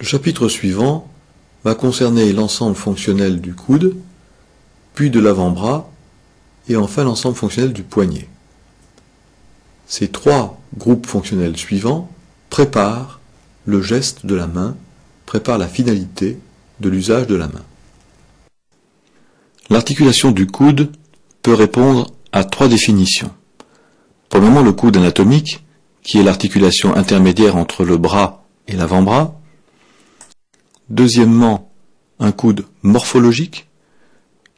Le chapitre suivant va concerner l'ensemble fonctionnel du coude, puis de l'avant-bras, et enfin l'ensemble fonctionnel du poignet. Ces trois groupes fonctionnels suivants préparent le geste de la main, préparent la finalité de l'usage de la main. L'articulation du coude peut répondre à trois définitions. Premièrement, le coude anatomique, qui est l'articulation intermédiaire entre le bras et l'avant-bras. Deuxièmement, un coude morphologique,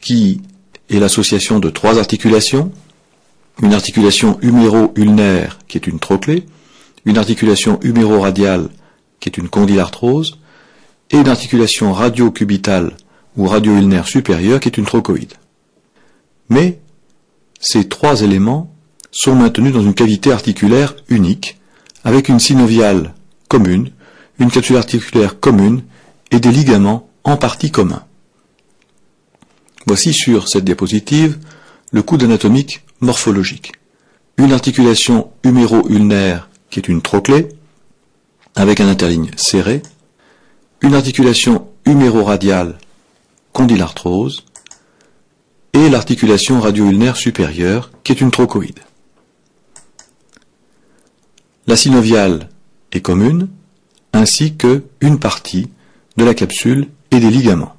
qui est l'association de trois articulations. Une articulation huméro-ulnaire, qui est une trochlée, une articulation huméro-radiale, qui est une condylarthrose, et une articulation radio-cubitale ou radio-ulnaire supérieure, qui est une trochoïde. Mais ces trois éléments sont maintenus dans une cavité articulaire unique, avec une synoviale commune, une capsule articulaire commune et des ligaments en partie communs. Voici sur cette diapositive le coude anatomique morphologique. Une articulation huméro-ulnaire qui est une trochlée, avec un interligne serré, une articulation huméro-radiale, condylarthrose, et l'articulation radio-ulnaire supérieure qui est une trochoïde. La synoviale est commune, ainsi que une partie de la capsule et des ligaments.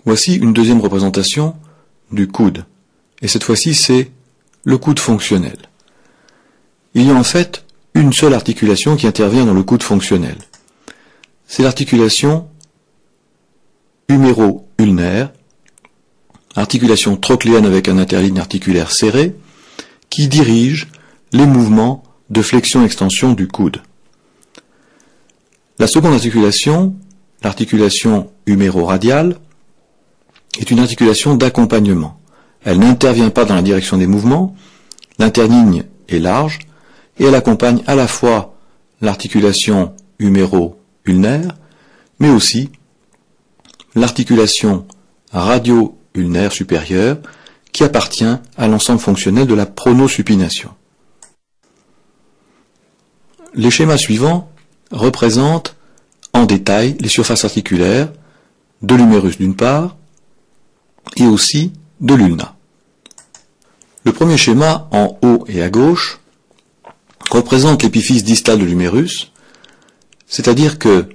Voici une deuxième représentation du coude, et cette fois-ci c'est le coude fonctionnel. Il y a en fait une seule articulation qui intervient dans le coude fonctionnel. C'est l'articulation huméro-ulnaire, articulation trochléenne avec un interligne articulaire serré, qui dirige les mouvements de flexion-extension du coude. La seconde articulation, l'articulation huméro-radiale, est une articulation d'accompagnement. Elle n'intervient pas dans la direction des mouvements, l'interligne est large, et elle accompagne à la fois l'articulation huméro-ulnaire, mais aussi l'articulation radio-ulnaire supérieure, qui appartient à l'ensemble fonctionnel de la pronosupination. Les schémas suivants représentent en détail les surfaces articulaires de l'humérus d'une part, et aussi de l'ulna. Le premier schéma, en haut et à gauche, représente l'épiphyse distale de l'humérus, c'est-à-dire que,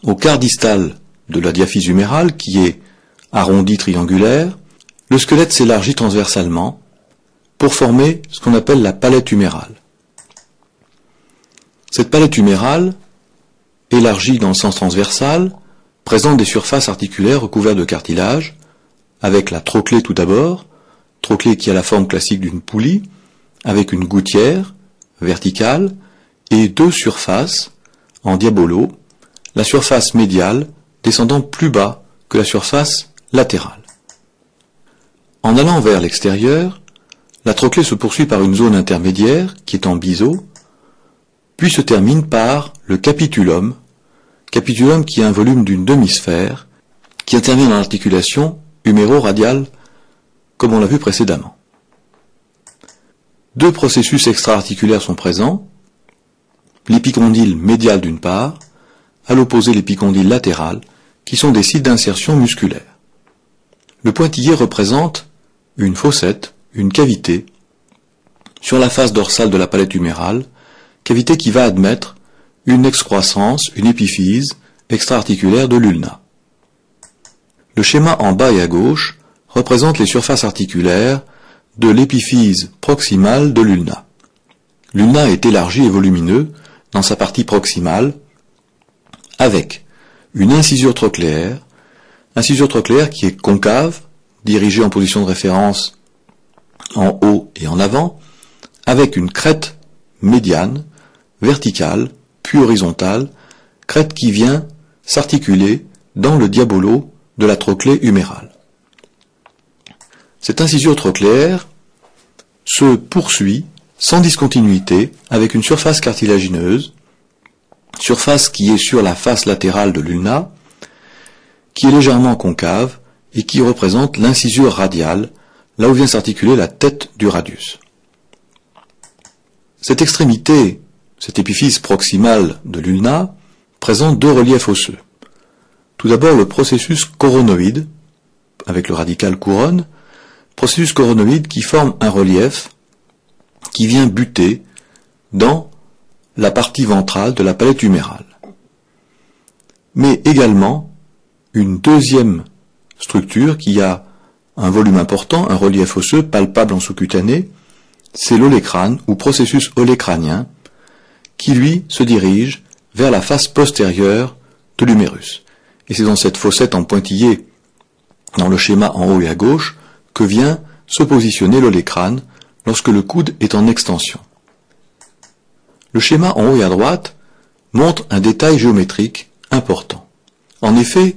au quart distal de la diaphyse humérale, qui est arrondi triangulaire, le squelette s'élargit transversalement pour former ce qu'on appelle la palette humérale. Cette palette humérale, élargie dans le sens transversal, présente des surfaces articulaires recouvertes de cartilage, avec la trochlée tout d'abord, trochlée qui a la forme classique d'une poulie, avec une gouttière verticale, et deux surfaces en diabolo, la surface médiale descendant plus bas que la surface latérale. En allant vers l'extérieur, la trochlée se poursuit par une zone intermédiaire qui est en biseau, puis se termine par le capitulum qui est un volume d'une demi-sphère, qui intervient dans l'articulation huméro-radiale, comme on l'a vu précédemment. Deux processus extra-articulaires sont présents, l'épicondyle médial d'une part, à l'opposé l'épicondyle latéral, qui sont des sites d'insertion musculaire. Le pointillé représente une fossette, une cavité, sur la face dorsale de la palette humérale, cavité qui va admettre une excroissance, une épiphyse extra-articulaire de l'ulna. Le schéma en bas et à gauche représente les surfaces articulaires de l'épiphyse proximale de l'ulna. L'ulna est élargi et volumineux dans sa partie proximale, avec une incisure trochléaire qui est concave, dirigée en position de référence en haut et en avant, avec une crête médiane, verticale, puis horizontale, crête qui vient s'articuler dans le diabolo de la trochlée humérale. Cette incisure trochléaire se poursuit sans discontinuité avec une surface cartilagineuse, surface qui est sur la face latérale de l'ulna, qui est légèrement concave et qui représente l'incisure radiale, là où vient s'articuler la tête du radius. Cette extrémité cette épiphyse proximale de l'ulna présente deux reliefs osseux. Tout d'abord le processus coronoïde, avec le radical couronne, processus coronoïde qui forme un relief qui vient buter dans la partie ventrale de la palette humérale. Mais également une deuxième structure qui a un volume important, un relief osseux palpable en sous-cutané, c'est l'olécrâne ou processus olécrânien qui lui se dirige vers la face postérieure de l'humérus. Et c'est dans cette fossette en pointillé, dans le schéma en haut et à gauche, que vient se positionner l'olécrâne lorsque le coude est en extension. Le schéma en haut et à droite montre un détail géométrique important. En effet,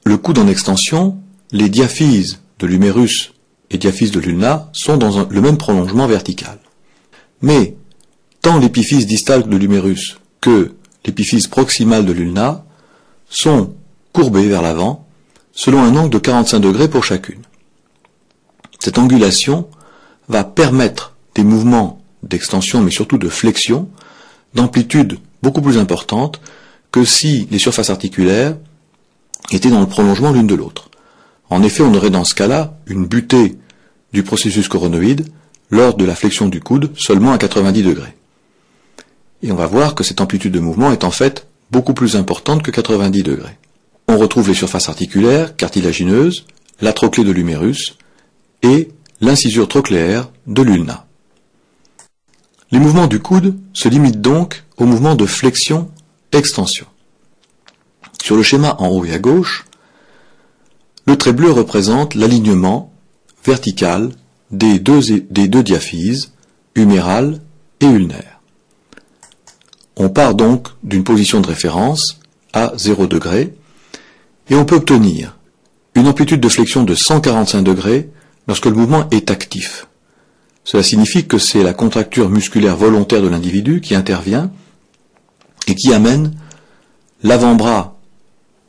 le coude en extension, les diaphyses de l'humérus et diaphyses de l'ulna sont dans le même prolongement vertical. Mais tant l'épiphyse distale de l'humérus que l'épiphyse proximale de l'ulna sont courbées vers l'avant selon un angle de 45 degrés pour chacune. Cette angulation va permettre des mouvements d'extension mais surtout de flexion d'amplitude beaucoup plus importante que si les surfaces articulaires étaient dans le prolongement l'une de l'autre. En effet, on aurait dans ce cas-là une butée du processus coronoïde lors de la flexion du coude seulement à 90 degrés. Et on va voir que cette amplitude de mouvement est en fait beaucoup plus importante que 90 degrés. On retrouve les surfaces articulaires, cartilagineuses, la trochlée de l'humérus et l'incisure trochléaire de l'ulna. Les mouvements du coude se limitent donc au mouvement de flexion-extension. Sur le schéma en haut et à gauche, le trait bleu représente l'alignement vertical des deux diaphyses, humérale et ulnaire. On part donc d'une position de référence à 0 degré et on peut obtenir une amplitude de flexion de 145 degrés lorsque le mouvement est actif. Cela signifie que c'est la contracture musculaire volontaire de l'individu qui intervient et qui amène l'avant-bras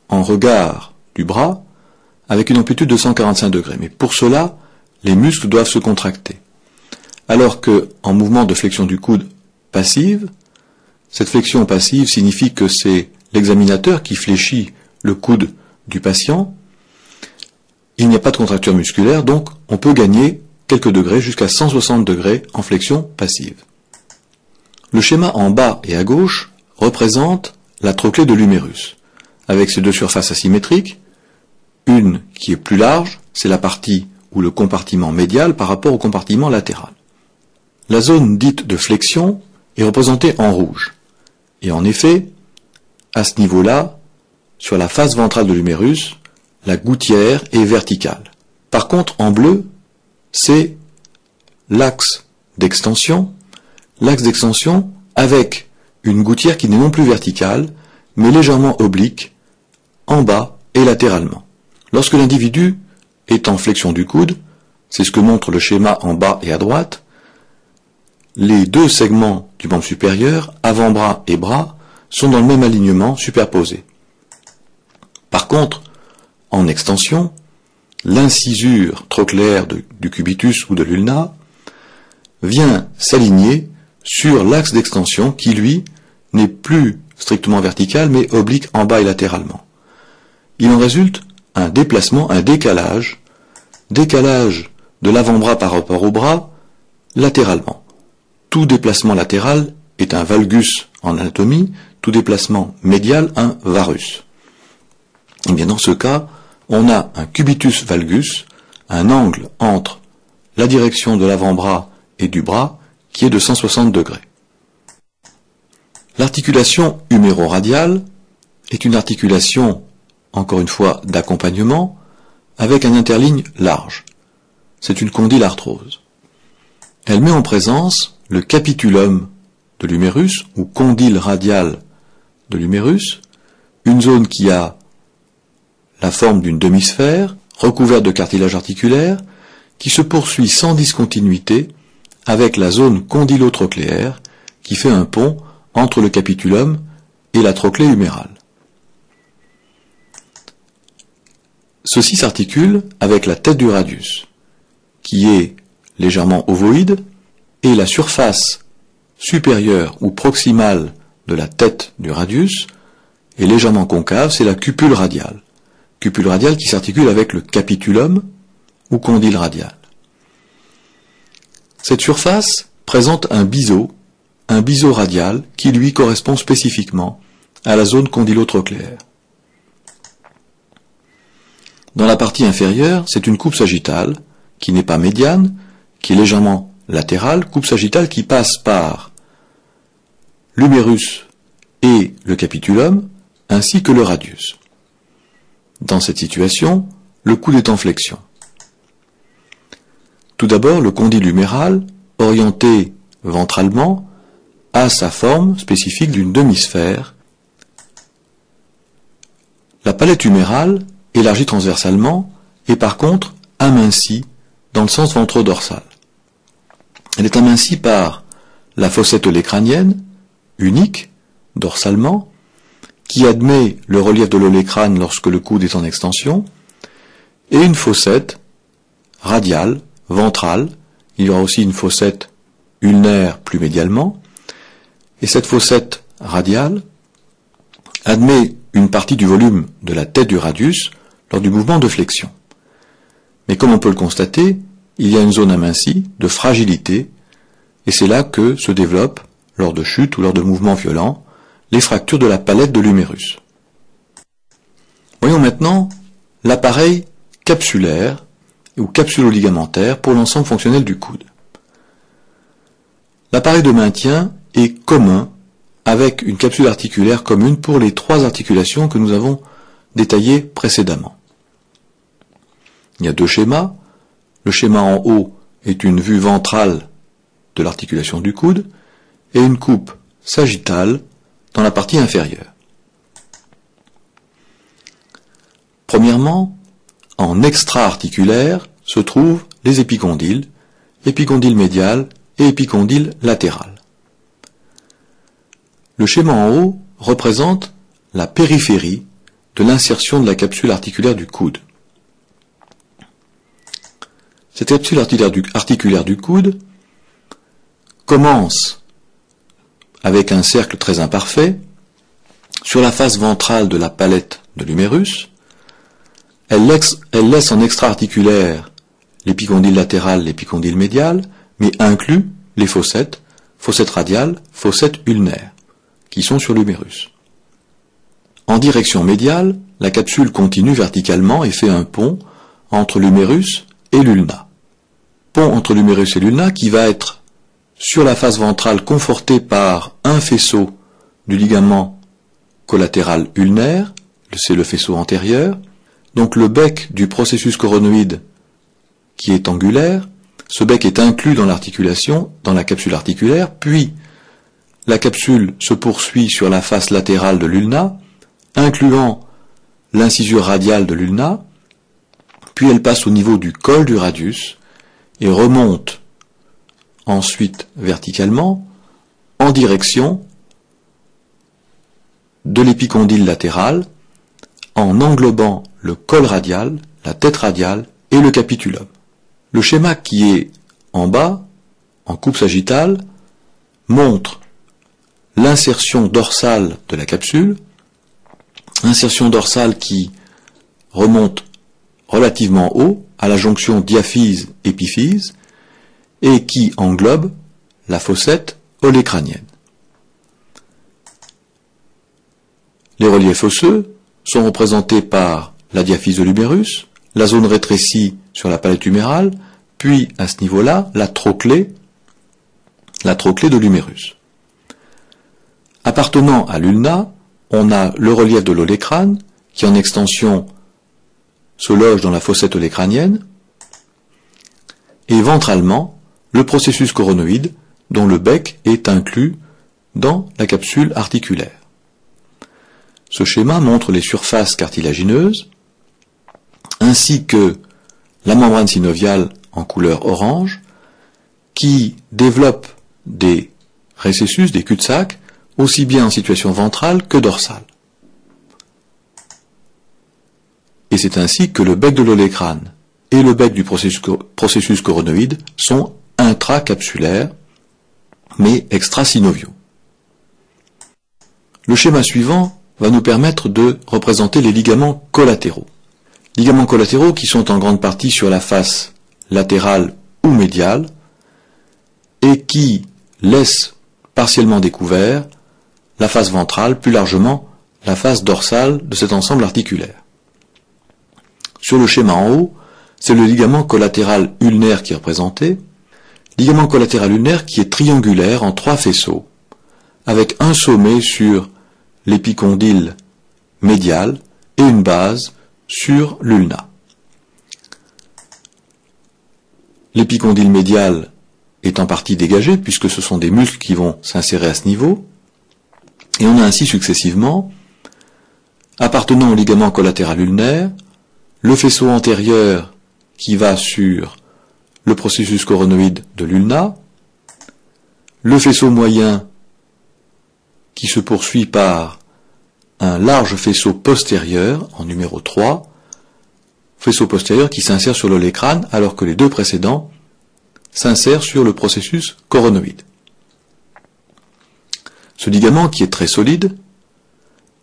en regard du bras avec une amplitude de 145 degrés. Mais pour cela, les muscles doivent se contracter. Alors que, en mouvement de flexion du coude passive, cette flexion passive signifie que c'est l'examinateur qui fléchit le coude du patient. Il n'y a pas de contracture musculaire, donc on peut gagner quelques degrés jusqu'à 160 degrés en flexion passive. Le schéma en bas et à gauche représente la trochlée de l'humérus, avec ses deux surfaces asymétriques, une qui est plus large, c'est la partie ou le compartiment médial par rapport au compartiment latéral. La zone dite de flexion est représentée en rouge. Et en effet, à ce niveau-là, sur la face ventrale de l'humérus, la gouttière est verticale. Par contre, en bleu, c'est l'axe d'extension avec une gouttière qui n'est non plus verticale, mais légèrement oblique, en bas et latéralement. Lorsque l'individu est en flexion du coude, c'est ce que montre le schéma en bas et à droite, les deux segments du membre supérieur, avant-bras et bras, sont dans le même alignement superposés. Par contre, en extension, l'incisure trochléaire du cubitus ou de l'ulna vient s'aligner sur l'axe d'extension qui, lui, n'est plus strictement vertical mais oblique en bas et latéralement. Il en résulte un déplacement, un décalage de l'avant-bras par rapport au bras latéralement. Tout déplacement latéral est un valgus en anatomie, tout déplacement médial un varus. Et bien dans ce cas, on a un cubitus valgus, un angle entre la direction de l'avant-bras et du bras qui est de 160 degrés. L'articulation huméro-radiale est une articulation, encore une fois, d'accompagnement avec un interligne large. C'est une condylarthrose. Elle met en présence le capitulum de l'humérus, ou condyle radial de l'humérus, une zone qui a la forme d'une demi-sphère, recouverte de cartilage articulaire, qui se poursuit sans discontinuité avec la zone condylotrochléaire, qui fait un pont entre le capitulum et la trochlée humérale. Ceci s'articule avec la tête du radius, qui est légèrement ovoïde, et la surface supérieure ou proximale de la tête du radius est légèrement concave, c'est la cupule radiale. Cupule radiale qui s'articule avec le capitulum ou condyle radial. Cette surface présente un biseau radial qui lui correspond spécifiquement à la zone condylotrochléaire. Dans la partie inférieure, c'est une coupe sagittale qui n'est pas médiane, qui est légèrement latérale, coupe sagittale qui passe par l'humérus et le capitulum, ainsi que le radius. Dans cette situation, le coude est en flexion. Tout d'abord, le condyle huméral, orienté ventralement, a sa forme spécifique d'une demi-sphère. La palette humérale, élargie transversalement, est par contre amincie dans le sens ventrodorsal. Elle est amincie par la fossette olécrânienne, unique, dorsalement, qui admet le relief de l'olécrâne lorsque le coude est en extension, et une fossette radiale, ventrale. Il y aura aussi une fossette ulnaire plus médialement, et cette fossette radiale admet une partie du volume de la tête du radius lors du mouvement de flexion. Mais comme on peut le constater, il y a une zone amincie, de fragilité, et c'est là que se développent, lors de chutes ou lors de mouvements violents, les fractures de la palette de l'humérus. Voyons maintenant l'appareil capsulaire ou capsulo-ligamentaire pour l'ensemble fonctionnel du coude. L'appareil de maintien est commun avec une capsule articulaire commune pour les trois articulations que nous avons détaillées précédemment. Il y a deux schémas. Le schéma en haut est une vue ventrale de l'articulation du coude et une coupe sagittale dans la partie inférieure. Premièrement, en extra-articulaire se trouvent les épicondyles, épicondyle médial et épicondyle latéral. Le schéma en haut représente la périphérie de l'insertion de la capsule articulaire du coude. Cette capsule articulaire du coude commence avec un cercle très imparfait sur la face ventrale de la palette de l'humérus. Elle laisse en extra-articulaire l'épicondyle latéral, l'épicondyle médial, mais inclut les fossettes, fossette radiale, fossette ulnaire, qui sont sur l'humérus. En direction médiale, la capsule continue verticalement et fait un pont entre l'humérus et l'ulna. Pont entre l'humérus et l'ulna qui va être sur la face ventrale conforté par un faisceau du ligament collatéral ulnaire, c'est le faisceau antérieur. Donc le bec du processus coronoïde qui est angulaire, ce bec est inclus dans l'articulation, dans la capsule articulaire, puis la capsule se poursuit sur la face latérale de l'ulna, incluant l'incisure radiale de l'ulna, puis elle passe au niveau du col du radius et remonte ensuite verticalement en direction de l'épicondyle latéral en englobant le col radial, la tête radiale et le capitulum. Le schéma qui est en bas, en coupe sagittale, montre l'insertion dorsale de la capsule, insertion dorsale qui remonte relativement haut à la jonction diaphyse-épiphyse et qui englobe la fossette olécrânienne. Les reliefs osseux sont représentés par la diaphyse de l'humérus, la zone rétrécie sur la palette humérale, puis à ce niveau-là, la trochlée de l'humérus. Appartenant à l'ulna, on a le relief de l'olécrâne qui en extension se loge dans la fossette olécrânienne, et ventralement, le processus coronoïde dont le bec est inclus dans la capsule articulaire. Ce schéma montre les surfaces cartilagineuses, ainsi que la membrane synoviale en couleur orange, qui développe des récessus, des cul-de-sac, aussi bien en situation ventrale que dorsale. Et c'est ainsi que le bec de l'olécrâne et le bec du processus coronoïde sont intracapsulaires, mais extrasynoviaux. Le schéma suivant va nous permettre de représenter les ligaments collatéraux. Ligaments collatéraux qui sont en grande partie sur la face latérale ou médiale et qui laissent partiellement découvert la face ventrale, plus largement la face dorsale de cet ensemble articulaire. Sur le schéma en haut, c'est le ligament collatéral ulnaire qui est représenté, ligament collatéral ulnaire qui est triangulaire en 3 faisceaux, avec un sommet sur l'épicondyle médial et une base sur l'ulna. L'épicondyle médial est en partie dégagé puisque ce sont des muscles qui vont s'insérer à ce niveau, et on a ainsi successivement, appartenant au ligament collatéral ulnaire, le faisceau antérieur qui va sur le processus coronoïde de l'ulna, le faisceau moyen qui se poursuit par un large faisceau postérieur, en numéro 3, faisceau postérieur qui s'insère sur l'olecrâne, alors que les 2 précédents s'insèrent sur le processus coronoïde. Ce ligament, qui est très solide,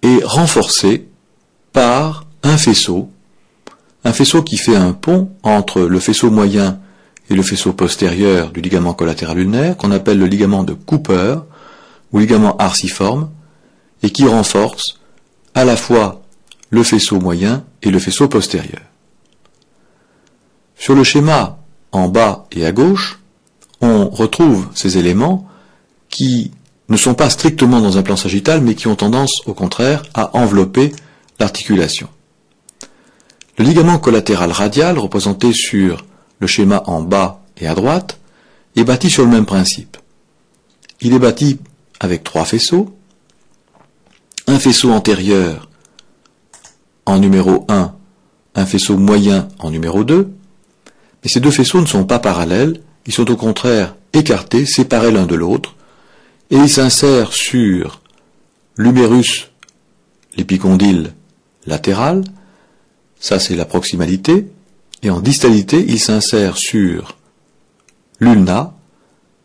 est renforcé par un faisceau qui fait un pont entre le faisceau moyen et le faisceau postérieur du ligament collatéral ulnaire, qu'on appelle le ligament de Cooper, ou ligament arciforme, et qui renforce à la fois le faisceau moyen et le faisceau postérieur. Sur le schéma en bas et à gauche, on retrouve ces éléments qui ne sont pas strictement dans un plan sagittal, mais qui ont tendance, au contraire, à envelopper l'articulation. Le ligament collatéral radial, représenté sur le schéma en bas et à droite, est bâti sur le même principe. Il est bâti avec 3 faisceaux, un faisceau antérieur en numéro 1, un faisceau moyen en numéro 2, mais ces 2 faisceaux ne sont pas parallèles, ils sont au contraire écartés, séparés l'un de l'autre, et ils s'insèrent sur l'humérus, l'épicondyle latéral, ça c'est la proximalité, et en distalité, ils s'insèrent sur l'ulna,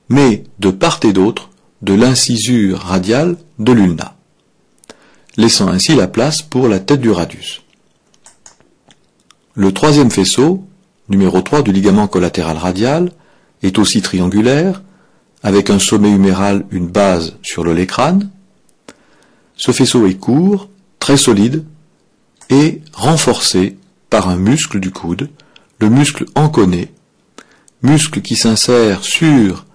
mais de part et d'autre de l'incisure radiale de l'ulna, laissant ainsi la place pour la tête du radius. Le 3e faisceau, numéro 3 du ligament collatéral radial, est aussi triangulaire, avec un sommet huméral, une base sur l'olecrâne. Ce faisceau est court, très solide, et renforcé par un muscle du coude, le muscle anconé, muscle qui s'insère sur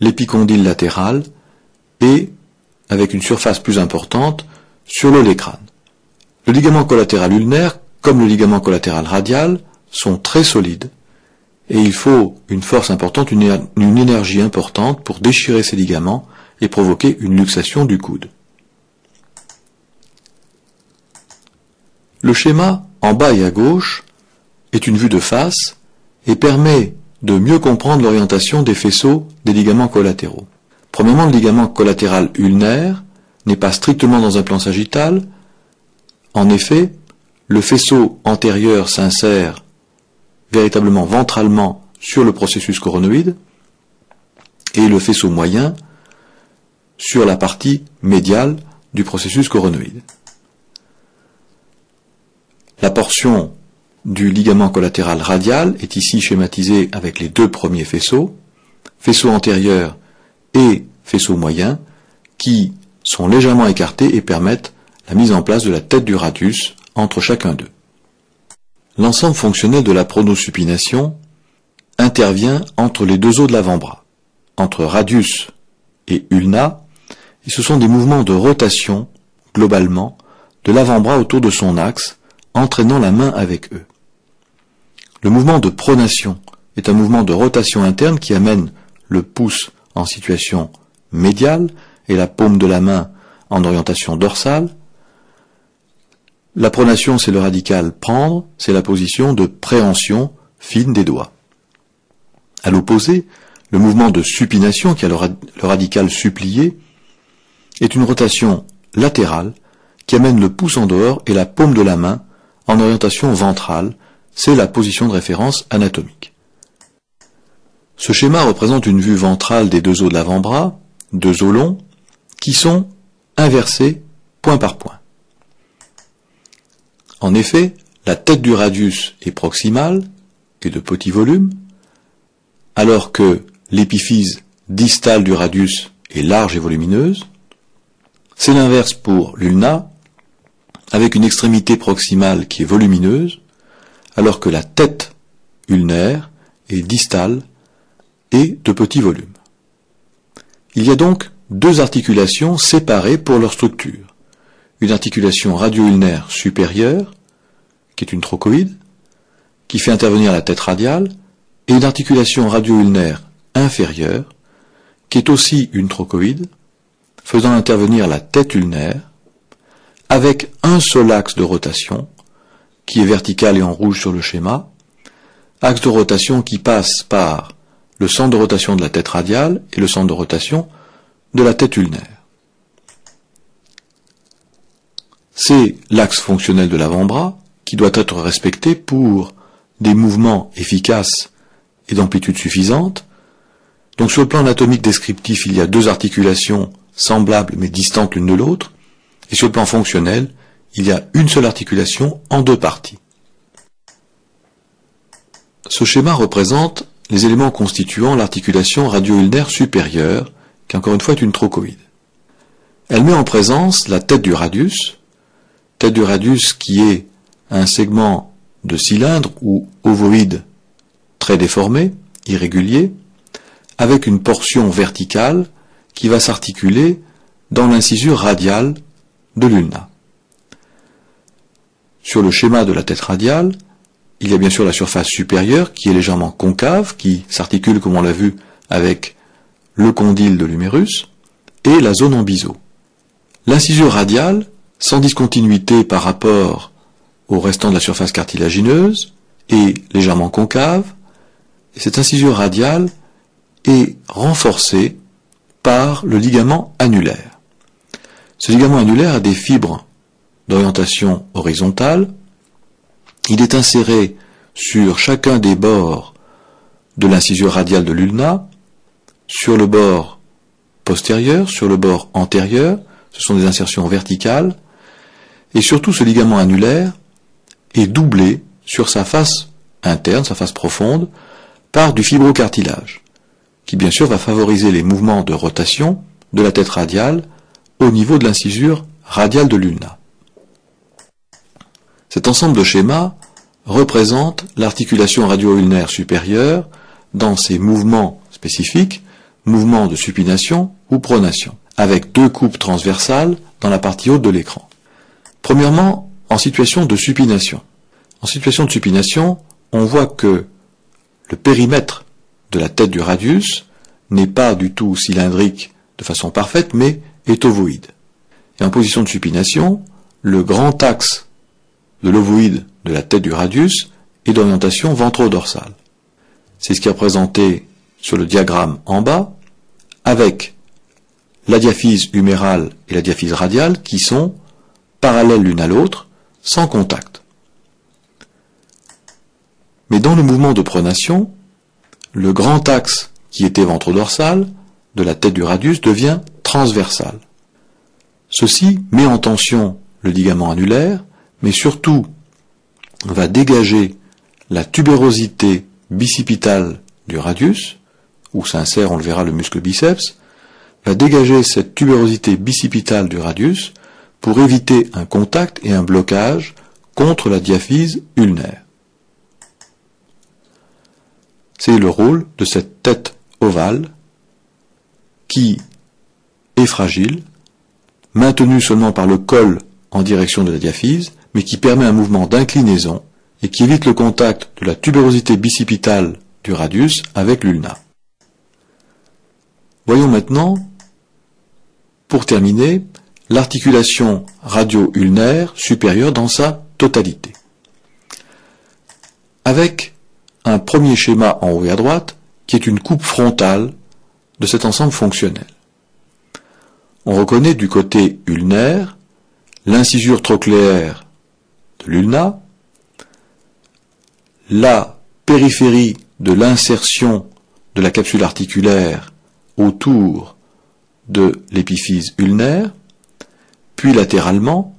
l'épicondyle latéral et, avec une surface plus importante, sur l'olecrâne. Le ligament collatéral ulnaire, comme le ligament collatéral radial, sont très solides, et il faut une force importante, une énergie importante pour déchirer ces ligaments et provoquer une luxation du coude. Le schéma en bas et à gauche est une vue de face et permet de mieux comprendre l'orientation des faisceaux des ligaments collatéraux. Premièrement, le ligament collatéral ulnaire n'est pas strictement dans un plan sagittal. En effet, le faisceau antérieur s'insère véritablement ventralement sur le processus coronoïde et le faisceau moyen sur la partie médiale du processus coronoïde. La portion du ligament collatéral radial est ici schématisée avec les 2 premiers faisceaux, faisceau antérieur et faisceau moyen, qui sont légèrement écartés et permettent la mise en place de la tête du radius entre chacun d'eux. L'ensemble fonctionnel de la pronosupination intervient entre les 2 os de l'avant-bras, entre radius et ulna, et ce sont des mouvements de rotation, globalement, de l'avant-bras autour de son axe, entraînant la main avec eux. Le mouvement de pronation est un mouvement de rotation interne qui amène le pouce en situation médiale et la paume de la main en orientation dorsale. La pronation, c'est le radical prendre, c'est la position de préhension fine des doigts. À l'opposé, le mouvement de supination, qui a le radical supplié, est une rotation latérale qui amène le pouce en dehors et la paume de la main en orientation ventrale, c'est la position de référence anatomique. Ce schéma représente une vue ventrale des 2 os de l'avant-bras, deux os longs, qui sont inversés point par point. En effet, la tête du radius est proximale et de petit volume, alors que l'épiphyse distale du radius est large et volumineuse. C'est l'inverse pour l'ulna, avec une extrémité proximale qui est volumineuse, alors que la tête ulnaire est distale et de petit volume. Il y a donc deux articulations séparées pour leur structure. Une articulation radio-ulnaire supérieure, qui est une trochoïde, qui fait intervenir la tête radiale, et une articulation radio-ulnaire inférieure, qui est aussi une trochoïde, faisant intervenir la tête ulnaire, avec un seul axe de rotation, qui est vertical et en rouge sur le schéma, axe de rotation qui passe par le centre de rotation de la tête radiale et le centre de rotation de la tête ulnaire. C'est l'axe fonctionnel de l'avant-bras qui doit être respecté pour des mouvements efficaces et d'amplitude suffisante. Donc sur le plan anatomique descriptif, il y a deux articulations semblables mais distantes l'une de l'autre, et sur le plan fonctionnel, il y a une seule articulation en deux parties. Ce schéma représente les éléments constituant l'articulation radio-ulnaire supérieure, qui encore une fois est une trochoïde. Elle met en présence la tête du radius qui est un segment de cylindre ou ovoïde très déformé, irrégulier, avec une portion verticale qui va s'articuler dans l'incisure radiale de l'ulna. Sur le schéma de la tête radiale, il y a bien sûr la surface supérieure qui est légèrement concave, qui s'articule, comme on l'a vu, avec le condyle de l'humérus, et la zone en biseau. L'incisure radiale, sans discontinuité par rapport au restant de la surface cartilagineuse, est légèrement concave, et cette incisure radiale est renforcée par le ligament annulaire. Ce ligament annulaire a des fibres d'orientation horizontale. Il est inséré sur chacun des bords de l'incisure radiale de l'ulna, sur le bord postérieur, sur le bord antérieur, ce sont des insertions verticales, et surtout ce ligament annulaire est doublé sur sa face interne, sa face profonde, par du fibrocartilage, qui bien sûr va favoriser les mouvements de rotation de la tête radiale au niveau de l'incisure radiale de l'ulna. Cet ensemble de schémas représente l'articulation radio-ulnaire supérieure dans ses mouvements spécifiques, mouvements de supination ou pronation, avec deux coupes transversales dans la partie haute de l'écran. Premièrement, en situation de supination. En situation de supination, on voit que le périmètre de la tête du radius n'est pas du tout cylindrique de façon parfaite, mais est ovoïde. Et en position de supination, le grand axe de l'ovoïde de la tête du radius est d'orientation ventro-dorsale. C'est ce qui est représenté sur le diagramme en bas, avec la diaphyse humérale et la diaphyse radiale qui sont parallèles l'une à l'autre, sans contact. Mais dans le mouvement de pronation, le grand axe qui était ventro-dorsal de la tête du radius devient transversal. Ceci met en tension le ligament annulaire, mais surtout va dégager la tubérosité bicipitale du radius, où s'insère, on le verra, le muscle biceps, va dégager cette tubérosité bicipitale du radius pour éviter un contact et un blocage contre la diaphyse ulnaire. C'est le rôle de cette tête ovale qui est fragile, maintenue seulement par le col en direction de la diaphyse, mais qui permet un mouvement d'inclinaison et qui évite le contact de la tubérosité bicipitale du radius avec l'ulna. Voyons maintenant, pour terminer, l'articulation radio-ulnaire supérieure dans sa totalité. Avec un premier schéma en haut et à droite, qui est une coupe frontale de cet ensemble fonctionnel. On reconnaît du côté ulnaire l'incisure trochléaire de l'ulna, la périphérie de l'insertion de la capsule articulaire autour de l'épiphyse ulnaire, puis latéralement,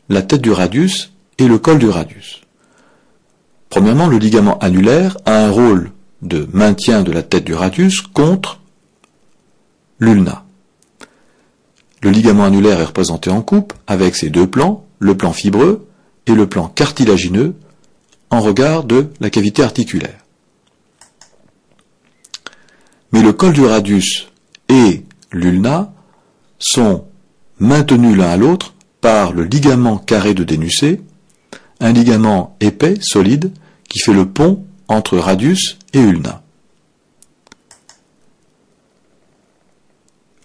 la tête du radius et le col du radius. Premièrement, le ligament annulaire a un rôle de maintien de la tête du radius contre l'ulna. Le ligament annulaire est représenté en coupe avec ses deux plans, le plan fibreux et le plan cartilagineux en regard de la cavité articulaire. Mais le col du radius et l'ulna sont maintenus l'un à l'autre par le ligament carré de Dénussé, un ligament épais, solide, qui fait le pont entre radius et ulna.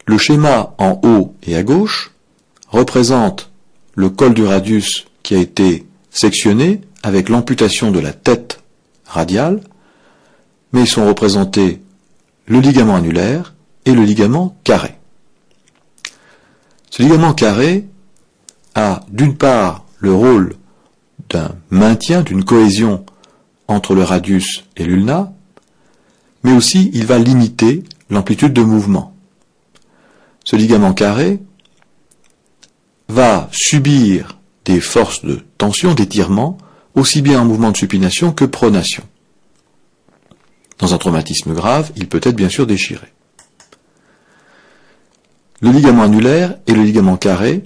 Le schéma en haut et à gauche représente le col du radius qui a été sectionné avec l'amputation de la tête radiale, mais ils sont représentés le ligament annulaire et le ligament carré. Ce ligament carré a d'une part le rôle d'un maintien, d'une cohésion entre le radius et l'ulna, mais aussi il va limiter l'amplitude de mouvement. Ce ligament carré va subir des forces de tension, d'étirement, aussi bien en mouvement de supination que pronation. Dans un traumatisme grave, il peut être bien sûr déchiré. Le ligament annulaire et le ligament carré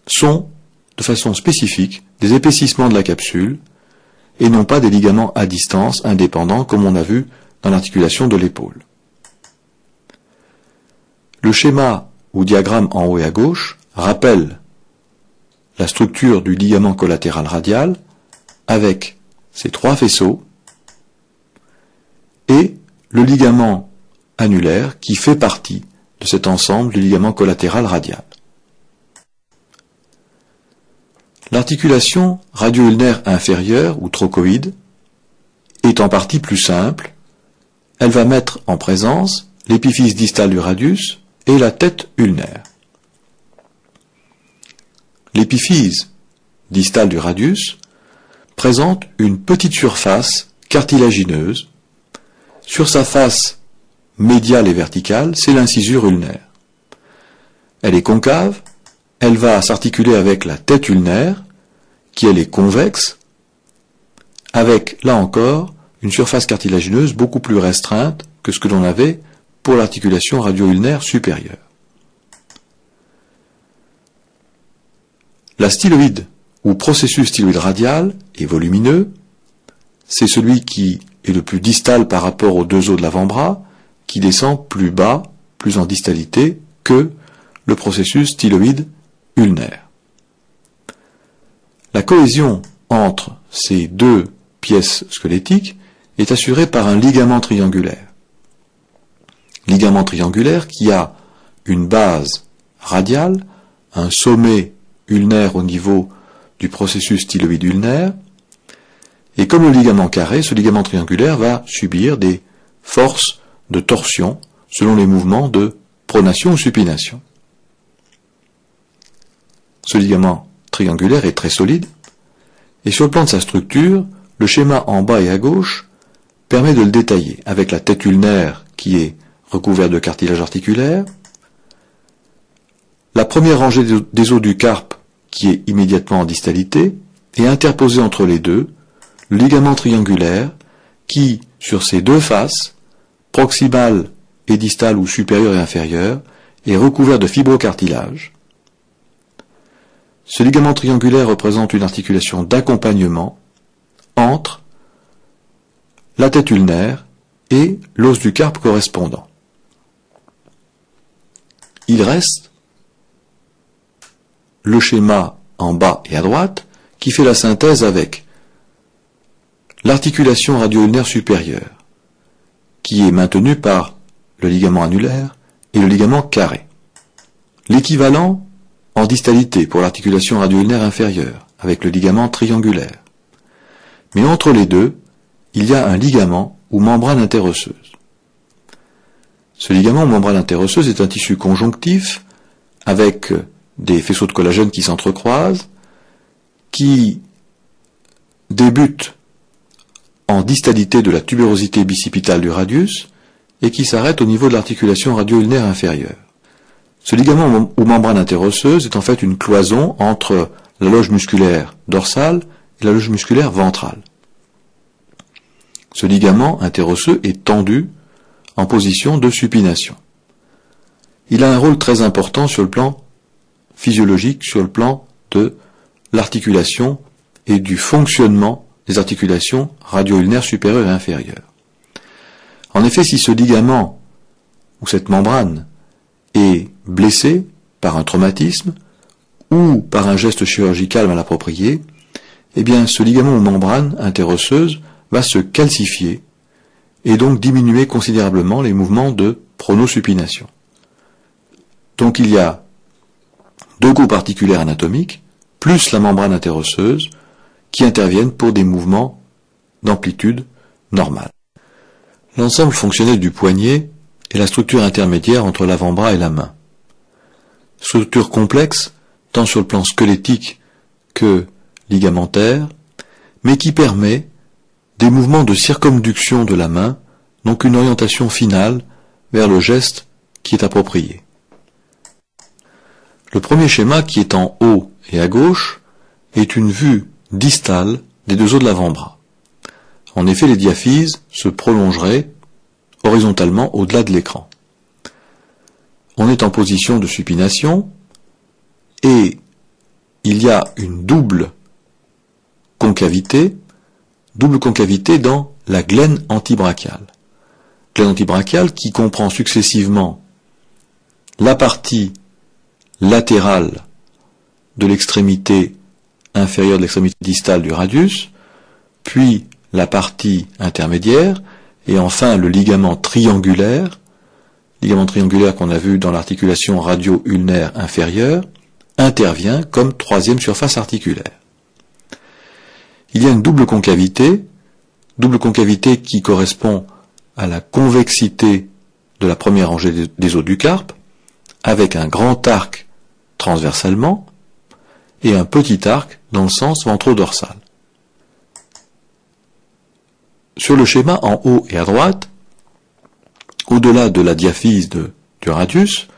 sont, de façon spécifique, des épaississements de la capsule et non pas des ligaments à distance indépendants comme on a vu dans l'articulation de l'épaule. Le schéma ou diagramme en haut et à gauche rappelle la structure du ligament collatéral radial avec ses trois faisceaux et le ligament annulaire qui fait partie de cet ensemble du ligament collatéral radial. L'articulation radio-ulnaire inférieure ou trochoïde est en partie plus simple. Elle va mettre en présence l'épiphyse distale du radius et la tête ulnaire. L'épiphyse distale du radius présente une petite surface cartilagineuse. Sur sa face médiale et verticale, c'est l'incisure ulnaire. Elle est concave, elle va s'articuler avec la tête ulnaire, qui elle est convexe, avec, là encore, une surface cartilagineuse beaucoup plus restreinte que ce que l'on avait pour l'articulation radio-ulnaire supérieure. La styloïde, ou processus styloïde radial, est volumineux. C'est celui qui est le plus distal par rapport aux deux os de l'avant-bras, qui descend plus bas, plus en distalité, que le processus styloïde ulnaire. La cohésion entre ces deux pièces squelettiques est assurée par un ligament triangulaire. Ligament triangulaire qui a une base radiale, un sommet ulnaire au niveau du processus styloïde ulnaire, et comme le ligament carré, ce ligament triangulaire va subir des forces de torsion selon les mouvements de pronation ou supination. Ce ligament triangulaire est très solide, et sur le plan de sa structure, le schéma en bas et à gauche permet de le détailler, avec la tête ulnaire qui est recouverte de cartilage articulaire, la première rangée des os du carpe qui est immédiatement en distalité, et interposé entre les deux, le ligament triangulaire qui, sur ses deux faces, proximale et distale ou supérieure et inférieure, est recouvert de fibrocartilage. Ce ligament triangulaire représente une articulation d'accompagnement entre la tête ulnaire et l'os du carpe correspondant. Il reste le schéma en bas et à droite qui fait la synthèse avec l'articulation radio-ulnaire supérieure qui est maintenue par le ligament annulaire et le ligament carré. L'équivalent en distalité pour l'articulation radio-ulnaire inférieure avec le ligament triangulaire. Mais entre les deux, il y a un ligament ou membrane interosseuse. Ce ligament ou membrane interosseuse est un tissu conjonctif avec des faisceaux de collagène qui s'entrecroisent, qui débutent en distalité de la tubérosité bicipitale du radius et qui s'arrête au niveau de l'articulation radio-ulnaire inférieure. Ce ligament ou membrane interosseuse est en fait une cloison entre la loge musculaire dorsale et la loge musculaire ventrale. Ce ligament interosseux est tendu en position de supination. Il a un rôle très important sur le plan physiologique, sur le plan de l'articulation et du fonctionnement des articulations radio-ulnaires supérieures et inférieures. En effet, si ce ligament ou cette membrane est blessé par un traumatisme ou par un geste chirurgical mal approprié, eh bien ce ligament ou membrane interosseuse va se calcifier et donc diminuer considérablement les mouvements de pronosupination. Donc il y a deux groupes articulaires anatomiques, plus la membrane interosseuse, qui interviennent pour des mouvements d'amplitude normale. L'ensemble fonctionnel du poignet est la structure intermédiaire entre l'avant-bras et la main. Structure complexe, tant sur le plan squelettique que ligamentaire, mais qui permet des mouvements de circonduction de la main, donc une orientation finale vers le geste qui est approprié. Le premier schéma, qui est en haut et à gauche, est une vue distale des deux os de l'avant-bras. En effet, les diaphyses se prolongeraient horizontalement au-delà de l'écran. On est en position de supination et il y a une double concavité dans la glène antibrachiale. Glène antibrachiale qui comprend successivement la partie latérale de l'extrémité inférieure de l'extrémité distale du radius, puis la partie intermédiaire, et enfin le ligament triangulaire qu'on a vu dans l'articulation radio-ulnaire inférieure, intervient comme troisième surface articulaire. Il y a une double concavité qui correspond à la convexité de la première rangée des os du carpe, avec un grand arc transversalement et un petit arc dans le sens ventrodorsal. Sur le schéma en haut et à droite, au-delà de la diaphyse du radius,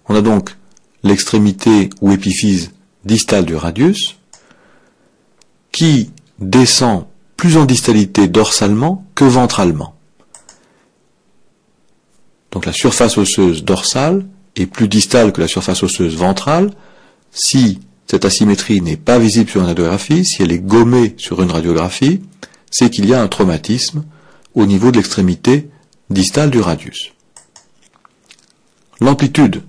on a donc l'extrémité ou épiphyse distale du radius qui descend plus en distalité dorsalement que ventralement. Donc la surface osseuse dorsale est plus distale que la surface osseuse ventrale. Si cette asymétrie n'est pas visible sur une radiographie, si elle est gommée sur une radiographie, c'est qu'il y a un traumatisme au niveau de l'extrémité distale du radius. L'amplitude,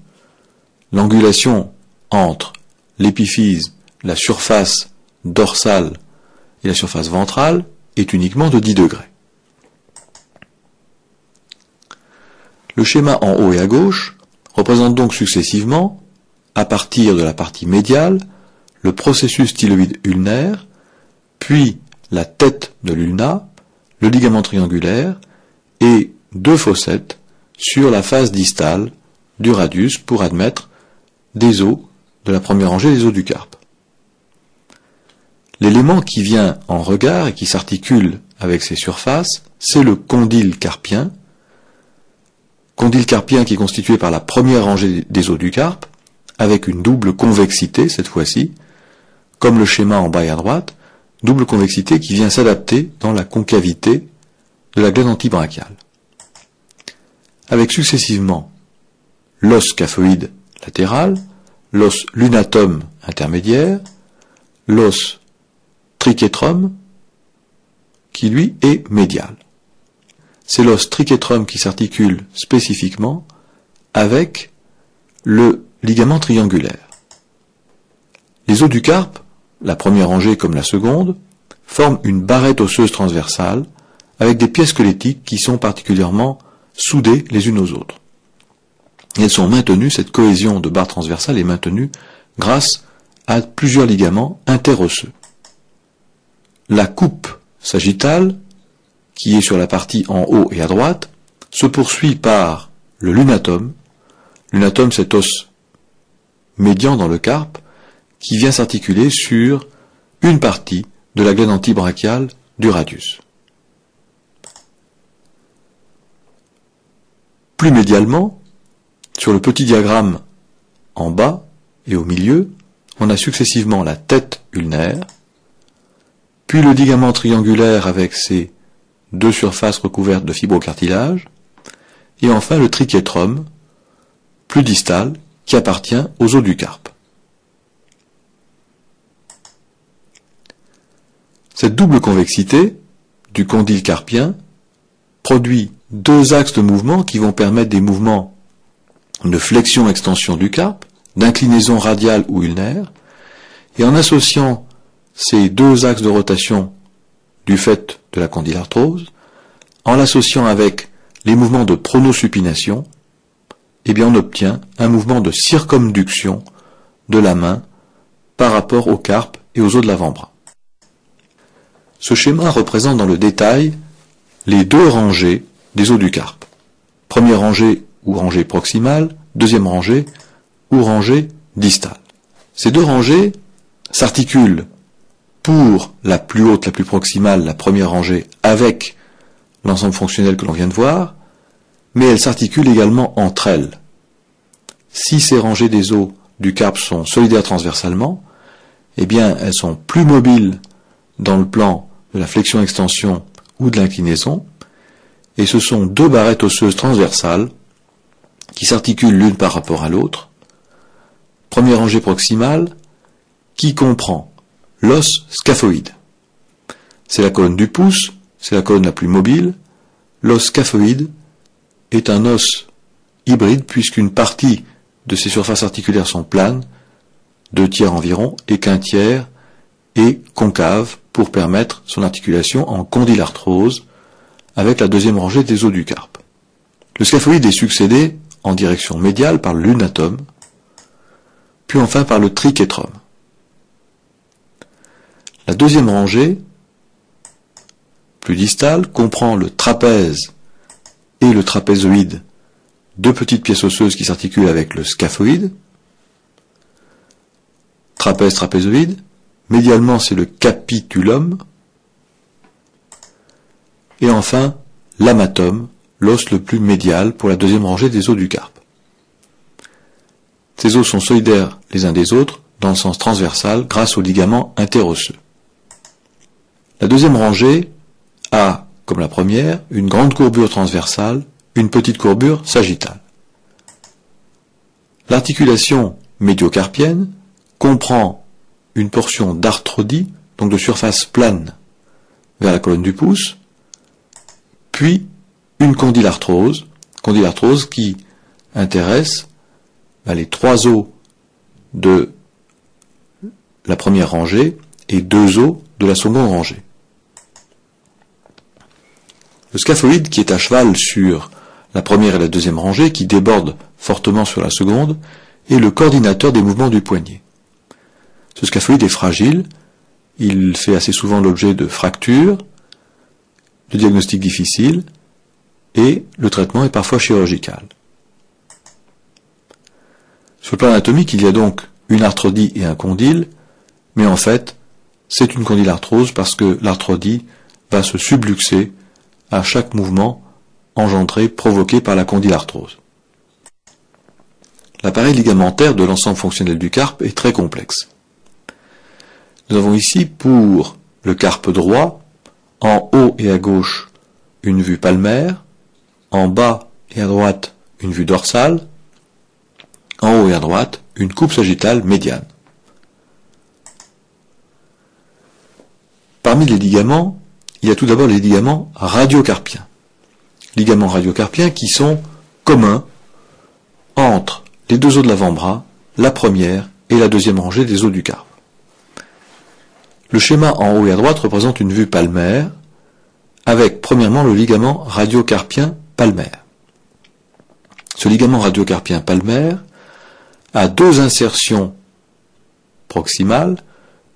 l'angulation entre l'épiphyse, la surface dorsale et la surface ventrale est uniquement de 10 degrés. Le schéma en haut et à gauche représente donc successivement, à partir de la partie médiale, le processus styloïde ulnaire, puis la tête de l'ulna, le ligament triangulaire et deux fossettes sur la face distale du radius pour admettre des os de la première rangée des os du carpe. L'élément qui vient en regard et qui s'articule avec ces surfaces, c'est le condyle carpien qui est constitué par la première rangée des os du carpe, avec une double convexité cette fois-ci, comme le schéma en bas et à droite, double convexité qui vient s'adapter dans la concavité de la glène antibrachiale. Avec successivement l'os scaphoïde latéral, l'os lunatum intermédiaire, l'os trichétrum, qui lui est médial. C'est l'os trichétrum qui s'articule spécifiquement avec le ligament triangulaire. Les os du carpe, la première rangée comme la seconde, forment une barrette osseuse transversale avec des pièces squelettiques qui sont particulièrement soudées les unes aux autres. Et elles sont maintenues, cette cohésion de barre transversale est maintenue grâce à plusieurs ligaments interosseux. La coupe sagittale, qui est sur la partie en haut et à droite, se poursuit par le lunatum. Lunatum, cet os médian dans le carpe, qui vient s'articuler sur une partie de la glène antibrachiale du radius. Plus médialement, sur le petit diagramme en bas et au milieu, on a successivement la tête ulnaire, puis le ligament triangulaire avec ses deux surfaces recouvertes de fibrocartilage, et enfin le trichiétrum, plus distal, qui appartient aux os du carpe. Cette double convexité du condyle carpien produit deux axes de mouvement qui vont permettre des mouvements de flexion-extension du carpe, d'inclinaison radiale ou ulnaire, et en associant ces deux axes de rotation du fait de la condylarthrose, en l'associant avec les mouvements de pronosupination, eh bien on obtient un mouvement de circumduction de la main par rapport au carpe et aux os de l'avant-bras. Ce schéma représente dans le détail les deux rangées des os du carpe. Première rangée ou rangée proximale, deuxième rangée ou rangée distale. Ces deux rangées s'articulent pour la plus haute, la plus proximale, la première rangée, avec l'ensemble fonctionnel que l'on vient de voir, mais elles s'articulent également entre elles. Si ces rangées des os du carpe sont solidaires transversalement, eh bien elles sont plus mobiles dans le plan de la flexion-extension ou de l'inclinaison, et ce sont deux barrettes osseuses transversales qui s'articulent l'une par rapport à l'autre. Première rangée proximale qui comprend l'os scaphoïde. C'est la colonne du pouce, c'est la colonne la plus mobile. L'os scaphoïde est un os hybride puisqu'une partie de ses surfaces articulaires sont planes, 2/3 environ, et qu'un tiers est concave pour permettre son articulation en condylarthrose avec la deuxième rangée des os du carpe. Le scaphoïde est succédé en direction médiale par le lunatome, puis enfin par le trichiétrum. La deuxième rangée, plus distale, comprend le trapèze et le trapézoïde, deux petites pièces osseuses qui s'articulent avec le scaphoïde. Trapèze, trapézoïde. Médialement, c'est le capitulum. Et enfin, l'amatome, l'os le plus médial pour la deuxième rangée des os du carpe. Ces os sont solidaires les uns des autres dans le sens transversal grâce aux ligaments interosseux. La deuxième rangée a, comme la première, une grande courbure transversale, une petite courbure sagittale. L'articulation médiocarpienne comprend une portion d'arthrodie, donc de surface plane vers la colonne du pouce, puis une condylarthrose qui intéresse les trois os de la première rangée et deux os de la seconde rangée. Le scaphoïde, qui est à cheval sur la première et la deuxième rangée, qui déborde fortement sur la seconde, est le coordinateur des mouvements du poignet. Ce scaphoïde est fragile, il fait assez souvent l'objet de fractures, de diagnostics difficiles, et le traitement est parfois chirurgical. Sur le plan anatomique, il y a donc une arthrodie et un condyle, mais en fait, c'est une condylarthrose parce que l'arthrodie va se subluxer à chaque mouvement engendré, provoqué par la condylarthrose. L'appareil ligamentaire de l'ensemble fonctionnel du carpe est très complexe. Nous avons ici, pour le carpe droit, en haut et à gauche, une vue palmaire, en bas et à droite, une vue dorsale, en haut et à droite, une coupe sagittale médiane. Parmi les ligaments, il y a tout d'abord les ligaments radiocarpiens. Ligaments radiocarpiens qui sont communs entre les deux os de l'avant-bras, la première et la deuxième rangée des os du carpe. Le schéma en haut et à droite représente une vue palmaire, avec premièrement le ligament radiocarpien palmaire. Ce ligament radiocarpien palmaire a deux insertions proximales,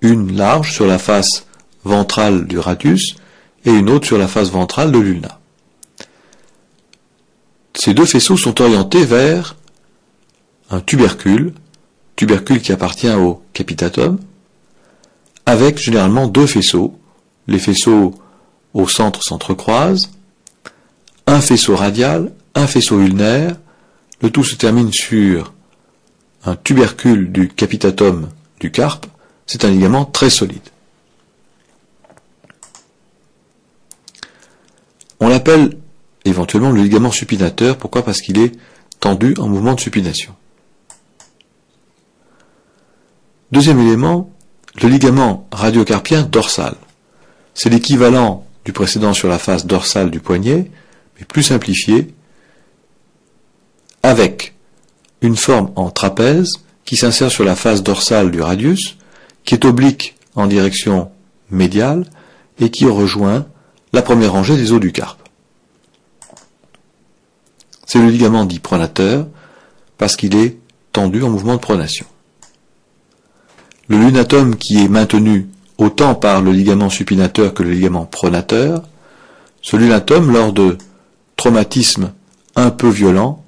une large sur la face ventrale du radius et une autre sur la face ventrale de l'ulna. Ces deux faisceaux sont orientés vers un tubercule qui appartient au capitatum, avec généralement deux faisceaux. Les faisceaux au centre s'entrecroisent, un faisceau radial, un faisceau ulnaire, le tout se termine sur un tubercule du capitatum du carpe, c'est un ligament très solide. On l'appelle éventuellement le ligament supinateur. Pourquoi? Parce qu'il est tendu en mouvement de supination. Deuxième élément, le ligament radiocarpien dorsal. C'est l'équivalent du précédent sur la face dorsale du poignet, mais plus simplifié, avec une forme en trapèze qui s'insère sur la face dorsale du radius, qui est oblique en direction médiale et qui rejoint la première rangée des os du carpe. C'est le ligament dit pronateur parce qu'il est tendu en mouvement de pronation. Le lunatum qui est maintenu autant par le ligament supinateur que le ligament pronateur, ce lunatum, lors de traumatismes un peu violents,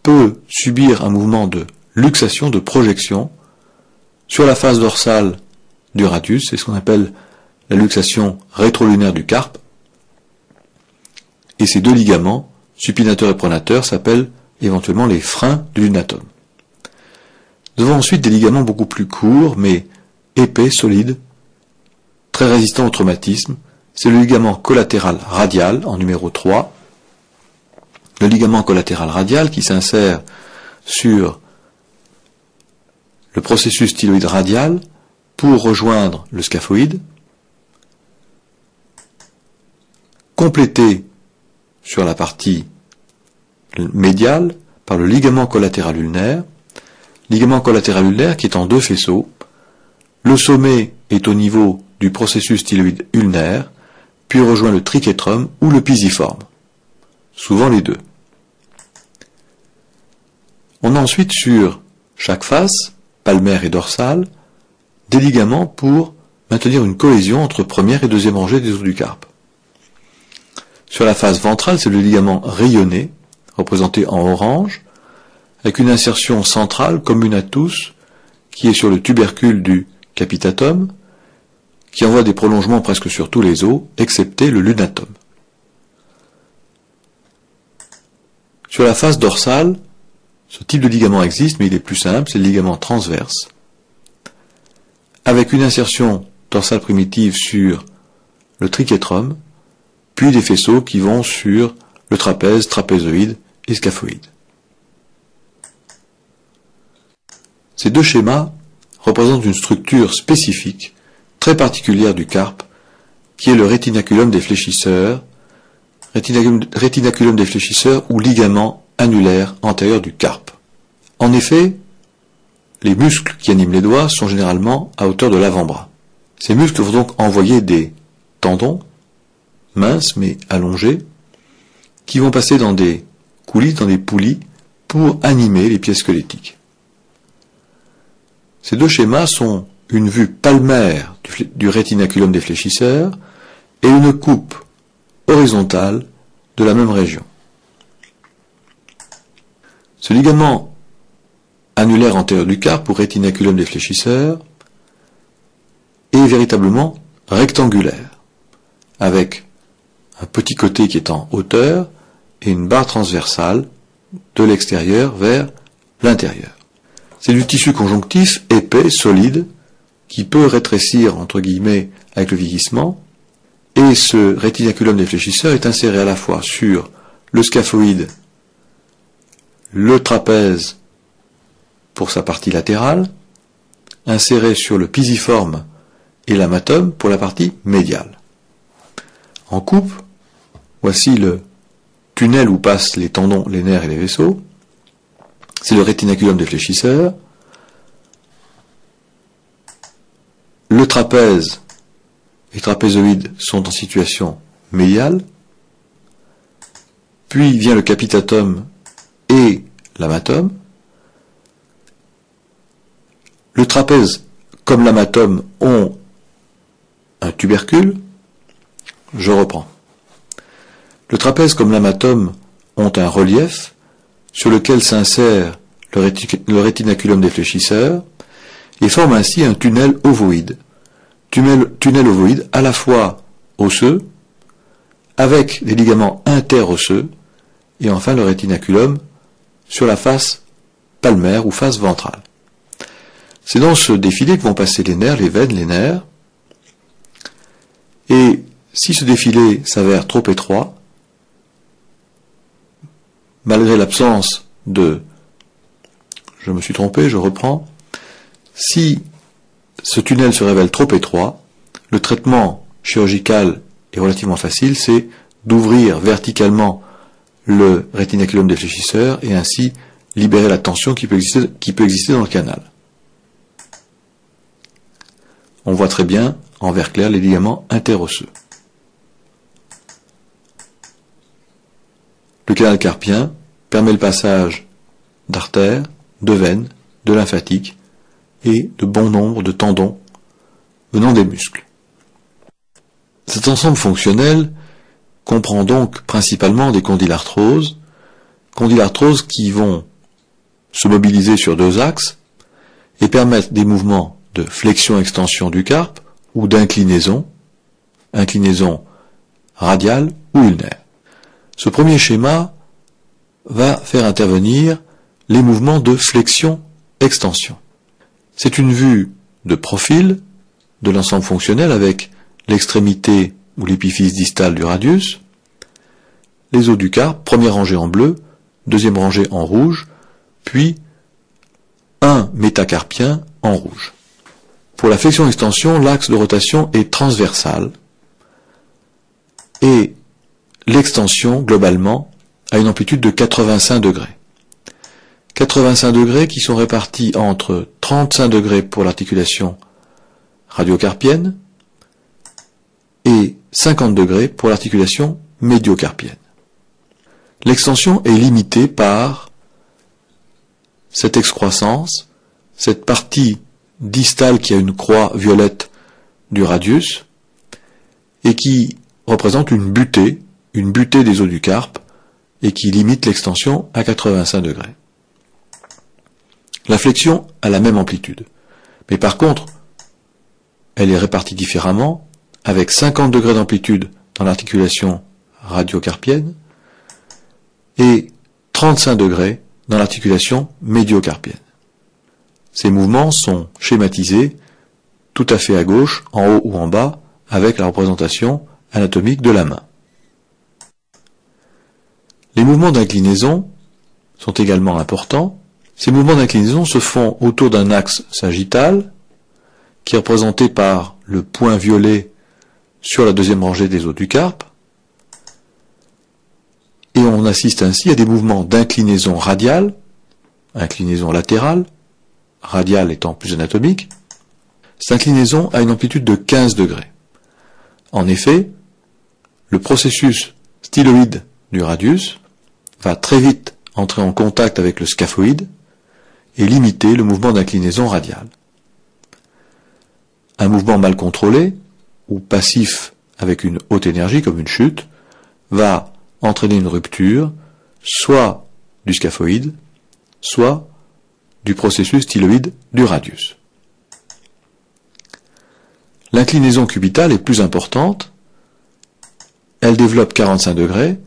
peut subir un mouvement de luxation, de projection, sur la face dorsale du radius, c'est ce qu'on appelle la luxation rétrolunaire du carpe, et ces deux ligaments, supinateur et pronateur, s'appellent éventuellement les freins du lunatum. Nous avons ensuite des ligaments beaucoup plus courts, mais épais, solides, très résistants au traumatisme. C'est le ligament collatéral radial, en numéro 3. Le ligament collatéral radial qui s'insère sur le processus styloïde radial pour rejoindre le scaphoïde, complété sur la partie médiale par le ligament collatéral ulnaire. Ligament collatéral ulnaire qui est en deux faisceaux. Le sommet est au niveau du processus styloïde ulnaire, puis rejoint le trichétrum ou le pisiforme. Souvent les deux. On a ensuite sur chaque face, palmaire et dorsale, des ligaments pour maintenir une cohésion entre première et deuxième rangée des os du carpe. Sur la face ventrale, c'est le ligament rayonné, représenté en orange, avec une insertion centrale commune à tous, qui est sur le tubercule du capitatum, qui envoie des prolongements presque sur tous les os, excepté le lunatum. Sur la face dorsale, ce type de ligament existe, mais il est plus simple, c'est le ligament transverse, avec une insertion dorsale primitive sur le trichétrum, puis des faisceaux qui vont sur le trapèze, trapézoïde et scaphoïde. Ces deux schémas représentent une structure spécifique, très particulière du carpe, qui est le rétinaculum des fléchisseurs, rétinaculum des fléchisseurs ou ligament annulaire antérieur du carpe. En effet, les muscles qui animent les doigts sont généralement à hauteur de l'avant-bras. Ces muscles vont donc envoyer des tendons, minces mais allongés, qui vont passer dans des coulisses, dans des poulies, pour animer les pièces squelettiques. Ces deux schémas sont une vue palmaire du rétinaculum des fléchisseurs et une coupe horizontale de la même région. Ce ligament annulaire antérieur du carpe ou rétinaculum des fléchisseurs est véritablement rectangulaire, avec un petit côté qui est en hauteur et une barre transversale de l'extérieur vers l'intérieur. C'est du tissu conjonctif épais, solide, qui peut rétrécir, entre guillemets, avec le vieillissement, et ce rétinaculum des fléchisseurs est inséré à la fois sur le scaphoïde, le trapèze pour sa partie latérale, inséré sur le pisiforme et l'amatum pour la partie médiale. En coupe, voici le tunnel où passent les tendons, les nerfs et les vaisseaux. C'est le rétinaculum des fléchisseurs. Le trapèze et le trapézoïde sont en situation médiale. Puis vient le capitatum et l'amatum. Le trapèze, comme l'amatum, ont un tubercule. Je reprends. Le trapèze, comme l'amatum, ont un relief sur lequel s'insère le rétinaculum des fléchisseurs et forme ainsi un tunnel ovoïde. Tunnel ovoïde à la fois osseux, avec des ligaments interosseux, et enfin le rétinaculum sur la face palmaire ou face ventrale. C'est dans ce défilé que vont passer les nerfs, les veines, les nerfs. Et si ce défilé s'avère trop étroit, malgré l'absence de... Je me suis trompé, je reprends. Si ce tunnel se révèle trop étroit, le traitement chirurgical est relativement facile, c'est d'ouvrir verticalement le rétinaculum défléchisseur et ainsi libérer la tension qui peut exister dans le canal. On voit très bien en vert clair les ligaments interosseux. Le canal carpien permet le passage d'artères, de veines, de lymphatiques et de bon nombre de tendons venant des muscles. Cet ensemble fonctionnel comprend donc principalement des condylarthroses qui vont se mobiliser sur deux axes et permettre des mouvements de flexion-extension du carpe ou d'inclinaison, inclinaison radiale ou ulnaire. Ce premier schéma va faire intervenir les mouvements de flexion-extension. C'est une vue de profil de l'ensemble fonctionnel avec l'extrémité ou l'épiphyse distale du radius, les os du carpe, première rangée en bleu, deuxième rangée en rouge, puis un métacarpien en rouge. Pour la flexion-extension, l'axe de rotation est transversal et l'extension, globalement, a une amplitude de 85 degrés. 85 degrés qui sont répartis entre 35 degrés pour l'articulation radiocarpienne et 50 degrés pour l'articulation médiocarpienne. L'extension est limitée par cette excroissance, cette partie distale qui a une croix violette du radius et qui représente une butée des os du carpe et qui limite l'extension à 85 degrés. La flexion a la même amplitude, mais par contre, elle est répartie différemment, avec 50 degrés d'amplitude dans l'articulation radiocarpienne et 35 degrés dans l'articulation médiocarpienne. Ces mouvements sont schématisés tout à fait à gauche, en haut ou en bas, avec la représentation anatomique de la main. Les mouvements d'inclinaison sont également importants. Ces mouvements d'inclinaison se font autour d'un axe sagittal, qui est représenté par le point violet sur la deuxième rangée des os du carpe, et on assiste ainsi à des mouvements d'inclinaison radiale, inclinaison latérale, radiale étant plus anatomique. Cette inclinaison a une amplitude de 15 degrés. En effet, le processus styloïde du radius va très vite entrer en contact avec le scaphoïde et limiter le mouvement d'inclinaison radiale. Un mouvement mal contrôlé, ou passif avec une haute énergie comme une chute, va entraîner une rupture, soit du scaphoïde, soit du processus styloïde du radius. L'inclinaison cubitale est plus importante, elle développe 45 degrés,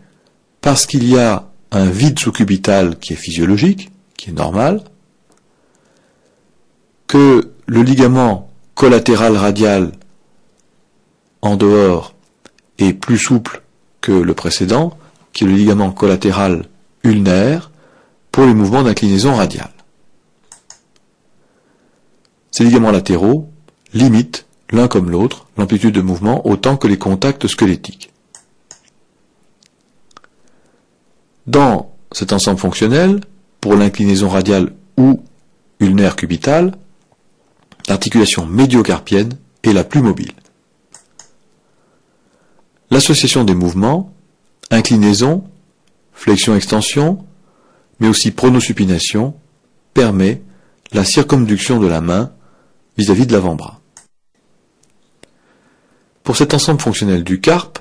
parce qu'il y a un vide sous-cubital qui est physiologique, qui est normal, que le ligament collatéral radial en dehors est plus souple que le précédent, qui est le ligament collatéral ulnaire, pour les mouvements d'inclinaison radiale. Ces ligaments latéraux limitent, l'un comme l'autre, l'amplitude de mouvement autant que les contacts squelettiques. Dans cet ensemble fonctionnel, pour l'inclinaison radiale ou ulnaire cubitale, l'articulation médiocarpienne est la plus mobile. L'association des mouvements, inclinaison, flexion-extension, mais aussi pronosupination, permet la circumduction de la main vis-à-vis de l'avant-bras. Pour cet ensemble fonctionnel du carpe,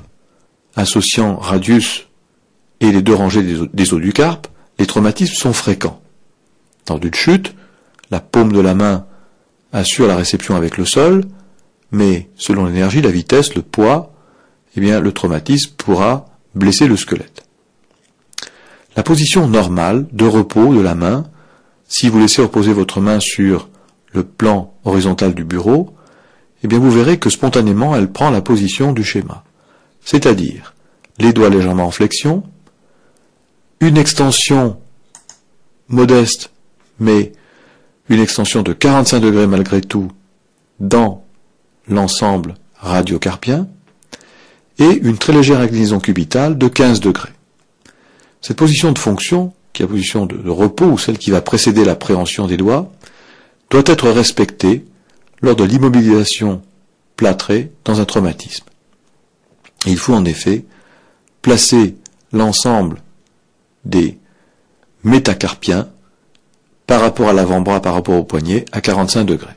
associant radius et les deux rangées des os du carpe, les traumatismes sont fréquents. Dans une chute, la paume de la main assure la réception avec le sol, mais selon l'énergie, la vitesse, le poids, eh bien, le traumatisme pourra blesser le squelette. La position normale de repos de la main, Si vous laissez reposer votre main sur le plan horizontal du bureau, eh bien vous verrez que spontanément elle prend la position du schéma. C'est-à-dire les doigts légèrement en flexion, une extension modeste, mais une extension de 45 degrés malgré tout dans l'ensemble radiocarpien, et une très légère inclinaison cubitale de 15 degrés. Cette position de fonction, qui est la position de repos, ou celle qui va précéder la préhension des doigts, doit être respectée lors de l'immobilisation plâtrée dans un traumatisme. Il faut en effet placer l'ensemble des métacarpiens par rapport à l'avant-bras, par rapport au poignet, à 45 degrés.